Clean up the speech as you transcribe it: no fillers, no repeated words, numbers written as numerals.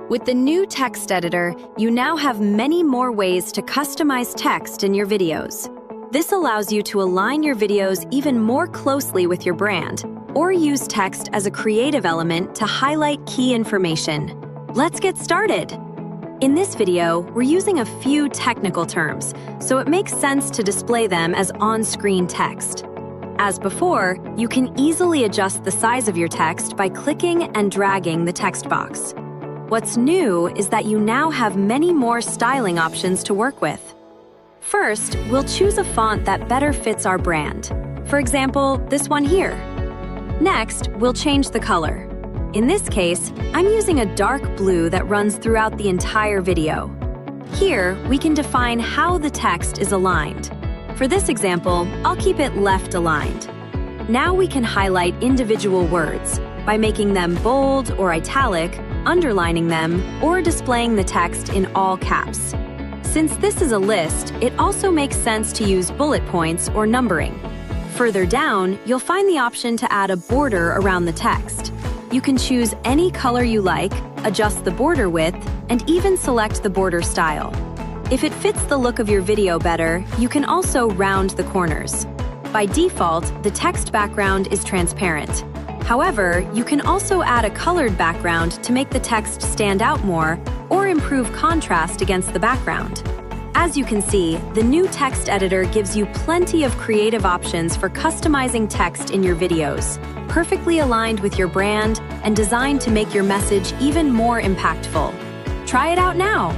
With the new text editor, you now have many more ways to customize text in your videos. This allows you to align your videos even more closely with your brand, or use text as a creative element to highlight key information. Let's get started. In this video, we're using a few technical terms, so it makes sense to display them as on-screen text. As before, you can easily adjust the size of your text by clicking and dragging the text box. What's new is that you now have many more styling options to work with. First, we'll choose a font that better fits our brand. For example, this one here. Next, we'll change the color. In this case, I'm using a dark blue that runs throughout the entire video. Here, we can define how the text is aligned. For this example, I'll keep it left aligned. Now we can highlight individual words by making them bold or italic, underlining them, or displaying the text in all caps. Since this is a list, it also makes sense to use bullet points or numbering. Further down, you'll find the option to add a border around the text. You can choose any color you like, adjust the border width, and even select the border style. If it fits the look of your video better, you can also round the corners. By default, the text background is transparent. However, you can also add a colored background to make the text stand out more or improve contrast against the background. As you can see, the new text editor gives you plenty of creative options for customizing text in your videos, perfectly aligned with your brand and designed to make your message even more impactful. Try it out now!